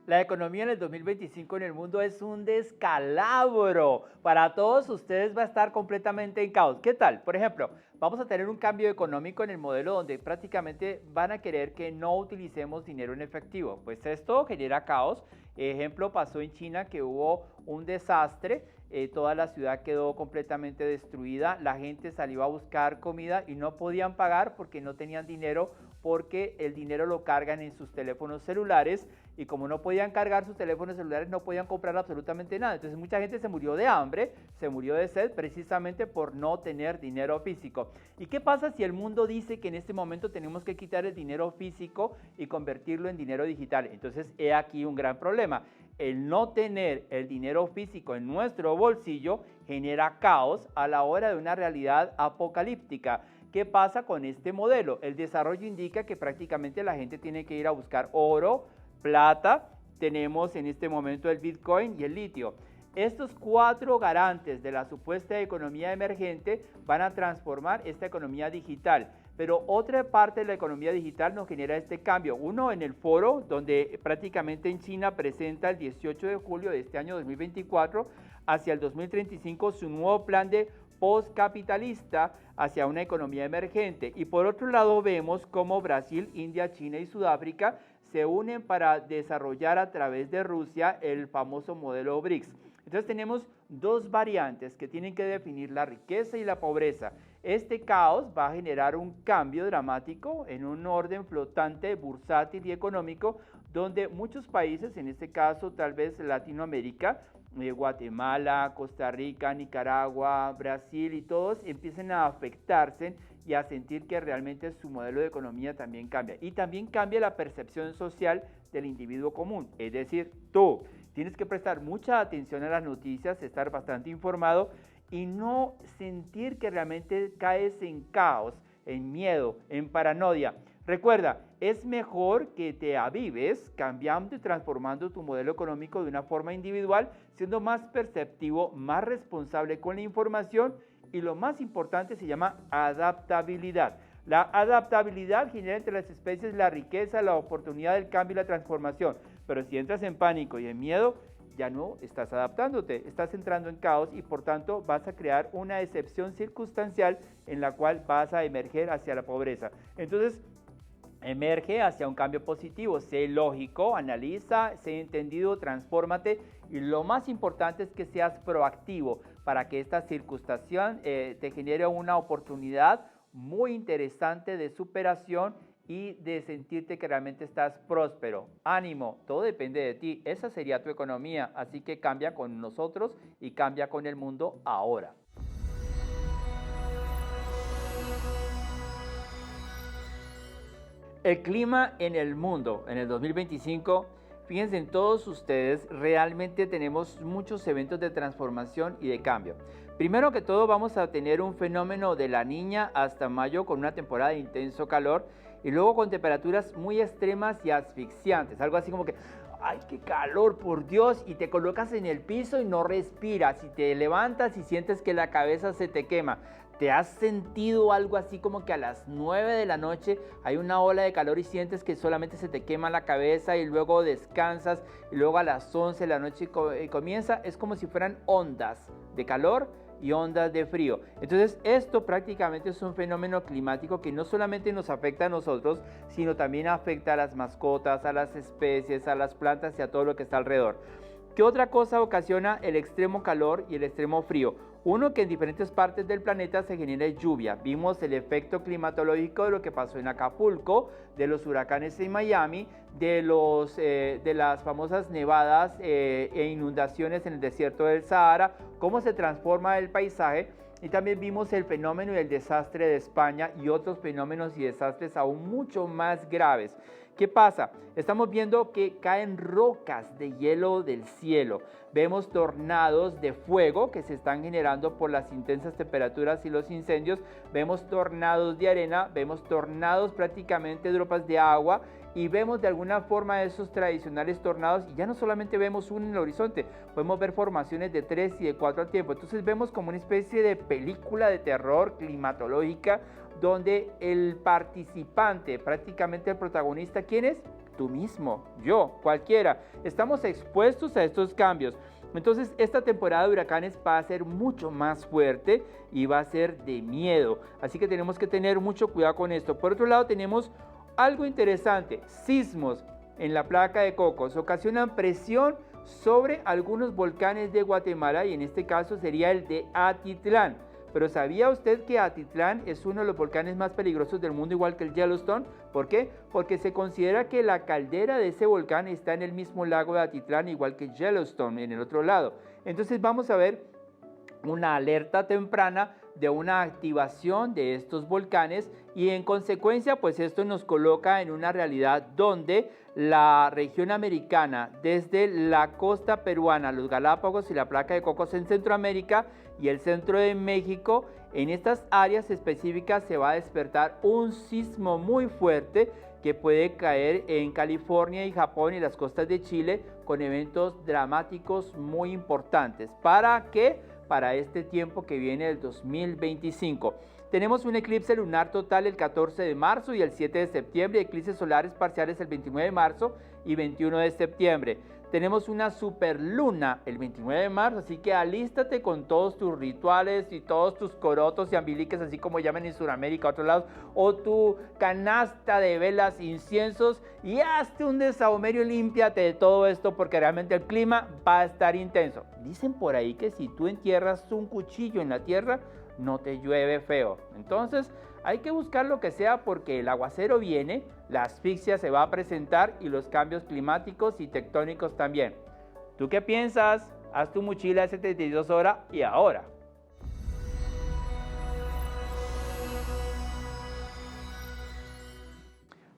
La economía en el 2025 en el mundo es un descalabro. Para todos ustedes va a estar completamente en caos. ¿Qué tal? Por ejemplo, vamos a tener un cambio económico en el modelo donde prácticamente van a querer que no utilicemos dinero en efectivo. Pues esto genera caos. Ejemplo, pasó en China que hubo un desastre. Toda la ciudad quedó completamente destruida. La gente salió a buscar comida y no podían pagar porque no tenían dinero, porque el dinero lo cargan en sus teléfonos celulares y como no podían cargar sus teléfonos celulares no podían comprar absolutamente nada. Entonces mucha gente se murió de hambre, se murió de sed precisamente por no tener dinero físico. ¿Y qué pasa si el mundo dice que en este momento tenemos que quitar el dinero físico y convertirlo en dinero digital? Entonces he aquí un gran problema. El no tener el dinero físico en nuestro bolsillo genera caos a la hora de una realidad apocalíptica. ¿Qué pasa con este modelo? El desarrollo indica que prácticamente la gente tiene que ir a buscar oro, plata, tenemos en este momento el Bitcoin y el litio. Estos cuatro garantes de la supuesta economía emergente van a transformar esta economía digital. Pero otra parte de la economía digital nos genera este cambio. Uno en el foro, donde prácticamente en China presenta el 18 de julio de este año 2024 hacia el 2035 su nuevo plan de postcapitalista hacia una economía emergente. Y por otro lado vemos cómo Brasil, India, China y Sudáfrica se unen para desarrollar a través de Rusia el famoso modelo BRICS. Entonces tenemos dos variantes que tienen que definir la riqueza y la pobreza. Este caos va a generar un cambio dramático en un orden flotante, bursátil y económico, donde muchos países, en este caso tal vez Latinoamérica, Guatemala, Costa Rica, Nicaragua, Brasil y todos empiecen a afectarse y a sentir que realmente su modelo de economía también cambia. Y también cambia la percepción social del individuo común. Es decir, tú tienes que prestar mucha atención a las noticias, estar bastante informado y no sentir que realmente caes en caos, en miedo, en paranoia. Recuerda, es mejor que te avives cambiando y transformando tu modelo económico de una forma individual, siendo más perceptivo, más responsable con la información y lo más importante se llama adaptabilidad. La adaptabilidad genera entre las especies la riqueza, la oportunidad del cambio y la transformación. Pero si entras en pánico y en miedo, ya no estás adaptándote, estás entrando en caos y por tanto vas a crear una excepción circunstancial en la cual vas a emerger hacia la pobreza. Entonces, emerge hacia un cambio positivo, sé lógico, analiza, sé entendido, transfórmate y lo más importante es que seas proactivo para que esta circunstancia te genere una oportunidad muy interesante de superación y de sentirte que realmente estás próspero. Ánimo, todo depende de ti, esa sería tu economía, así que cambia con nosotros y cambia con el mundo ahora. El clima en el mundo en el 2025, fíjense en todos ustedes, realmente tenemos muchos eventos de transformación y de cambio. Primero que todo vamos a tener un fenómeno de la Niña hasta mayo con una temporada de intenso calor y luego con temperaturas muy extremas y asfixiantes, algo así como que ¡ay, qué calor, por Dios! Y te colocas en el piso y no respiras, y te levantas y sientes que la cabeza se te quema. ¿Te has sentido algo así como que a las 9 de la noche hay una ola de calor y sientes que solamente se te quema la cabeza y luego descansas y luego a las 11 de la noche comienza? Es como si fueran ondas de calor y ondas de frío. Entonces esto prácticamente es un fenómeno climático que no solamente nos afecta a nosotros, sino también afecta a las mascotas, a las especies, a las plantas y a todo lo que está alrededor. ¿Qué otra cosa ocasiona el extremo calor y el extremo frío? Uno, que en diferentes partes del planeta se genera lluvia. Vimos el efecto climatológico de lo que pasó en Acapulco, de los huracanes en Miami, de las famosas nevadas e inundaciones en el desierto del Sahara, cómo se transforma el paisaje. Y también vimos el fenómeno y el desastre de España y otros fenómenos y desastres aún mucho más graves. ¿Qué pasa? Estamos viendo que caen rocas de hielo del cielo. Vemos tornados de fuego que se están generando por las intensas temperaturas y los incendios. Vemos tornados de arena, vemos tornados prácticamente de dropas de agua y vemos de alguna forma esos tradicionales tornados y ya no solamente vemos uno en el horizonte, podemos ver formaciones de 3 y de 4 al tiempo. Entonces vemos como una especie de película de terror climatológica donde el participante, prácticamente el protagonista, ¿quién es? tú mismo, yo, cualquiera. Estamos expuestos a estos cambios. Entonces, esta temporada de huracanes va a ser mucho más fuerte y va a ser de miedo. Así que tenemos que tener mucho cuidado con esto. Por otro lado, tenemos algo interesante, sismos en la placa de Cocos. Ocasionan presión sobre algunos volcanes de Guatemala y en este caso sería el de Atitlán. Pero ¿sabía usted que Atitlán es uno de los volcanes más peligrosos del mundo, igual que el Yellowstone? ¿Por qué? Porque se considera que la caldera de ese volcán está en el mismo lago de Atitlán, igual que Yellowstone, en el otro lado. Entonces vamos a ver una alerta temprana de una activación de estos volcanes y en consecuencia pues esto nos coloca en una realidad donde la región americana desde la costa peruana, los Galápagos y la placa de Cocos en Centroamérica y el centro de México, en estas áreas específicas se va a despertar un sismo muy fuerte que puede caer en California y Japón y las costas de Chile con eventos dramáticos muy importantes. ¿Para qué? Para este tiempo que viene del 2025. Tenemos un eclipse lunar total el 14 de marzo y el 7 de septiembre, eclipses solares parciales el 29 de marzo y 21 de septiembre. Tenemos una superluna el 29 de marzo, así que alístate con todos tus rituales y todos tus corotos y ambiliques, así como llaman en Sudamérica, a otros lados, o tu canasta de velas, inciensos y hazte un desahomerio y límpiate de todo esto porque realmente el clima va a estar intenso. Dicen por ahí que si tú entierras un cuchillo en la tierra, no te llueve feo. Entonces hay que buscar lo que sea porque el aguacero viene, la asfixia se va a presentar y los cambios climáticos y tectónicos también. ¿Tú qué piensas? Haz tu mochila de 72 horas y ahora.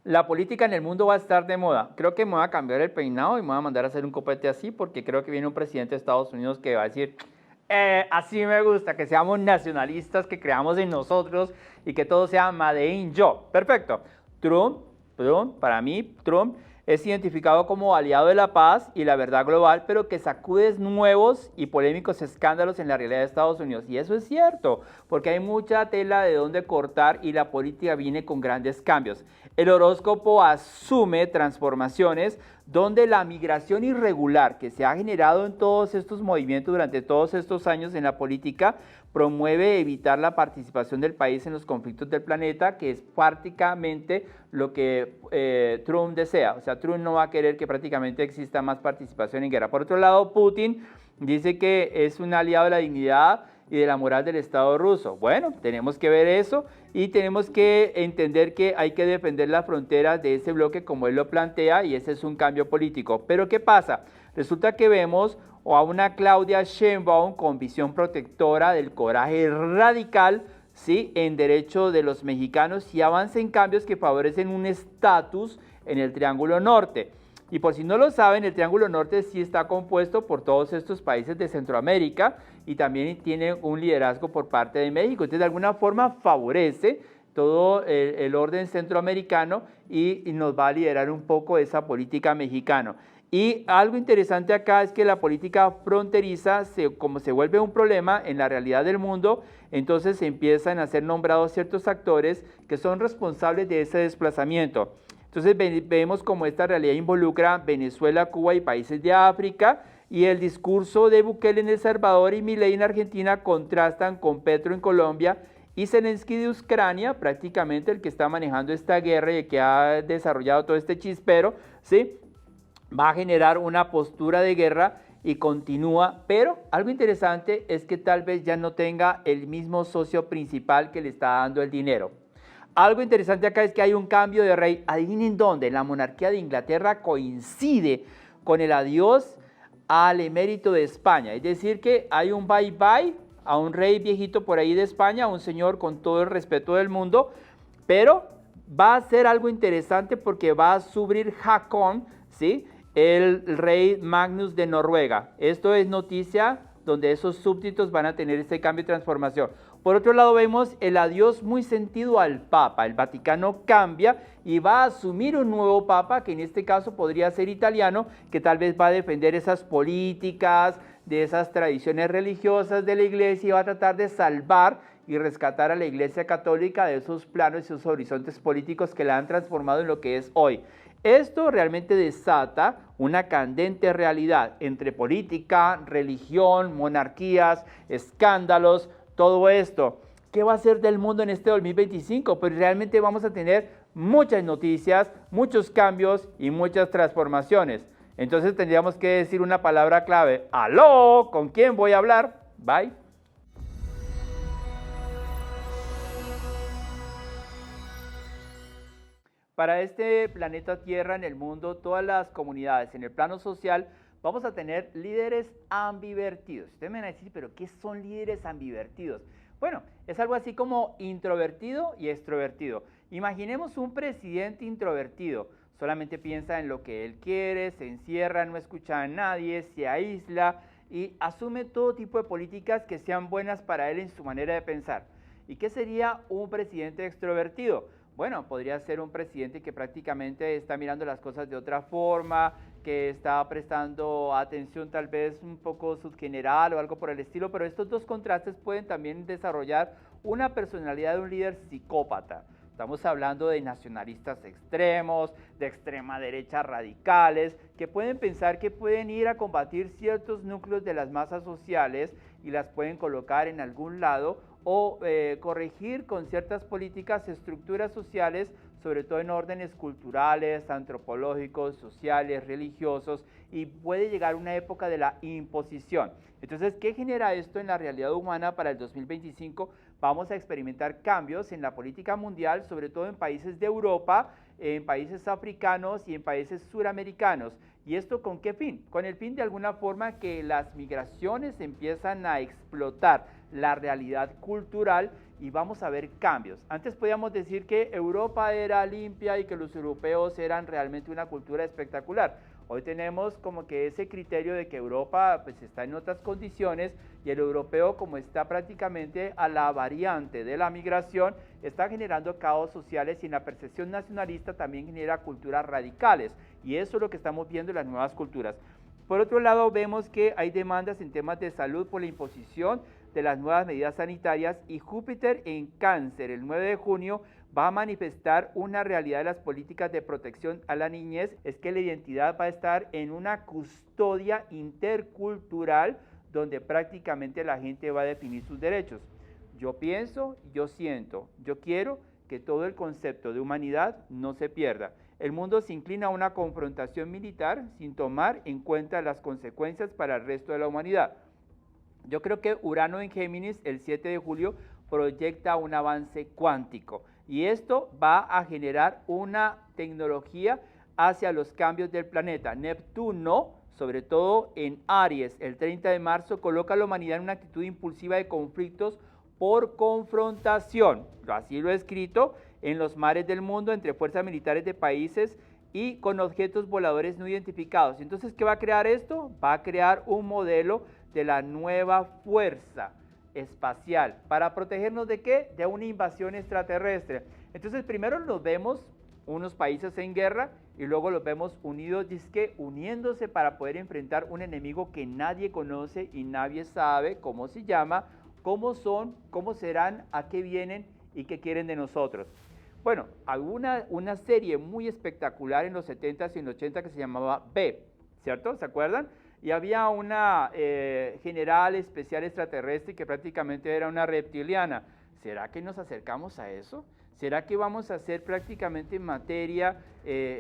La política en el mundo va a estar de moda. Creo que me voy a cambiar el peinado y me voy a mandar a hacer un copete así porque creo que viene un presidente de Estados Unidos que va a decir: así me gusta, que seamos nacionalistas, que creamos en nosotros y que todo sea made in yo. Perfecto. Para mí, Trump es identificado como aliado de la paz y la verdad global, pero que sacude nuevos y polémicos escándalos en la realidad de Estados Unidos. Y eso es cierto, porque hay mucha tela de dónde cortar y la política viene con grandes cambios. El horóscopo asume transformaciones donde la migración irregular que se ha generado en todos estos movimientos durante todos estos años en la política promueve evitar la participación del país en los conflictos del planeta, que es prácticamente lo que Trump desea. O sea, Trump no va a querer que prácticamente exista más participación en guerra. Por otro lado, Putin dice que es un aliado de la dignidad y de la moral del Estado ruso. Bueno, tenemos que ver eso y tenemos que entender que hay que defender las fronteras de ese bloque como él lo plantea y ese es un cambio político. Pero ¿qué pasa? Resulta que vemos a una Claudia Sheinbaum con visión protectora del coraje radical, ¿sí?, en derecho de los mexicanos y avance en cambios que favorecen un estatus en el Triángulo Norte. Y por si no lo saben, el Triángulo Norte sí está compuesto por todos estos países de Centroamérica y también tiene un liderazgo por parte de México. Entonces, de alguna forma favorece todo el orden centroamericano y nos va a liderar un poco esa política mexicana. Y algo interesante acá es que la política fronteriza, como se vuelve un problema en la realidad del mundo, entonces se empiezan a ser nombrados ciertos actores que son responsables de ese desplazamiento. Entonces vemos cómo esta realidad involucra Venezuela, Cuba y países de África, y el discurso de Bukele en El Salvador y Milei en Argentina contrastan con Petro en Colombia y Zelensky de Ucrania, prácticamente el que está manejando esta guerra y el que ha desarrollado todo este chispero, ¿sí?, va a generar una postura de guerra y continúa, pero algo interesante es que tal vez ya no tenga el mismo socio principal que le está dando el dinero. Algo interesante acá es que hay un cambio de rey. Adivinen dónde. La monarquía de Inglaterra coincide con el adiós al emérito de España. Es decir que hay un bye bye a un rey viejito por ahí de España, un señor con todo el respeto del mundo, pero va a ser algo interesante porque va a subir Haakon, ¿sí?, el rey Magnus de Noruega. Esto es noticia donde esos súbditos van a tener este cambio y transformación. Por otro lado vemos el adiós muy sentido al Papa. El Vaticano cambia y va a asumir un nuevo Papa, que en este caso podría ser italiano, que tal vez va a defender esas políticas, de esas tradiciones religiosas de la Iglesia y va a tratar de salvar y rescatar a la Iglesia Católica de esos planos y esos horizontes políticos que la han transformado en lo que es hoy. Esto realmente desata una candente realidad entre política, religión, monarquías, escándalos, todo esto. ¿Qué va a ser del mundo en este 2025? Pues realmente vamos a tener muchas noticias, muchos cambios y muchas transformaciones. Entonces tendríamos que decir una palabra clave. ¡Aló! ¿Con quién voy a hablar? Bye. Para este planeta Tierra, en el mundo, todas las comunidades, en el plano social, vamos a tener líderes ambivertidos. Ustedes me van a decir, ¿pero qué son líderes ambivertidos? Bueno, es algo así como introvertido y extrovertido. Imaginemos un presidente introvertido. Solamente piensa en lo que él quiere, se encierra, no escucha a nadie, se aísla y asume todo tipo de políticas que sean buenas para él en su manera de pensar. ¿Y qué sería un presidente extrovertido? Bueno, podría ser un presidente que prácticamente está mirando las cosas de otra forma, que está prestando atención tal vez un poco subgeneral o algo por el estilo, pero estos dos contrastes pueden también desarrollar una personalidad de un líder psicópata. Estamos hablando de nacionalistas extremos, de extrema derecha radicales, que pueden pensar que pueden ir a combatir ciertos núcleos de las masas sociales y las pueden colocar en algún lado o corregir con ciertas políticas estructuras sociales, sobre todo en órdenes culturales, antropológicos, sociales, religiosos, y puede llegar una época de la imposición. Entonces, ¿qué genera esto en la realidad humana para el 2025? Vamos a experimentar cambios en la política mundial, sobre todo en países de Europa, en países africanos y en países suramericanos. ¿Y esto con qué fin? Con el fin de alguna forma que las migraciones empiezan a explotar la realidad cultural y vamos a ver cambios. Antes podíamos decir que Europa era limpia y que los europeos eran realmente una cultura espectacular. Hoy tenemos como que ese criterio de que Europa pues está en otras condiciones y el europeo, como está prácticamente a la variante de la migración, está generando caos sociales y en la percepción nacionalista también genera culturas radicales, y eso es lo que estamos viendo en las nuevas culturas. Por otro lado, vemos que hay demandas en temas de salud por la imposición de las nuevas medidas sanitarias, y Júpiter en Cáncer el 9 de junio va a manifestar una realidad de las políticas de protección a la niñez. Es que la identidad va a estar en una custodia intercultural donde prácticamente la gente va a definir sus derechos. Yo pienso, yo siento, yo quiero que todo el concepto de humanidad no se pierda. El mundo se inclina a una confrontación militar sin tomar en cuenta las consecuencias para el resto de la humanidad. Yo creo que Urano en Géminis el 7 de julio proyecta un avance cuántico y esto va a generar una tecnología hacia los cambios del planeta. Neptuno, sobre todo en Aries, el 30 de marzo, coloca a la humanidad en una actitud impulsiva de conflictos por confrontación. Así lo he escrito, en los mares del mundo, entre fuerzas militares de países y con objetos voladores no identificados. Entonces, ¿qué va a crear esto? Va a crear un modelo de la nueva fuerza espacial. ¿Para protegernos de qué? De una invasión extraterrestre. Entonces, primero nos vemos unos países en guerra y luego los vemos unidos, dizque uniéndose para poder enfrentar un enemigo que nadie conoce y nadie sabe cómo se llama, cómo son, cómo serán, a qué vienen y qué quieren de nosotros. Bueno, había una serie muy espectacular en los 70s y en los 80s que se llamaba B, ¿cierto? ¿Se acuerdan? Y había una general especial extraterrestre que prácticamente era una reptiliana. ¿Será que nos acercamos a eso? ¿Será que vamos a hacer prácticamente materia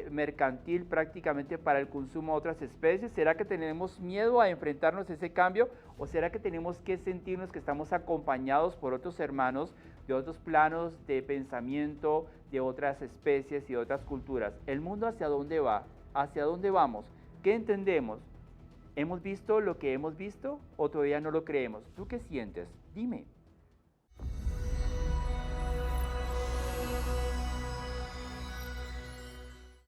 mercantil prácticamente para el consumo de otras especies? ¿Será que tenemos miedo a enfrentarnos a ese cambio? ¿O será que tenemos que sentirnos que estamos acompañados por otros hermanos de otros planos de pensamiento, de otras especies y otras culturas? ¿El mundo hacia dónde va? ¿Hacia dónde vamos? ¿Qué entendemos? ¿Hemos visto lo que hemos visto o todavía no lo creemos? ¿Tú qué sientes? Dime.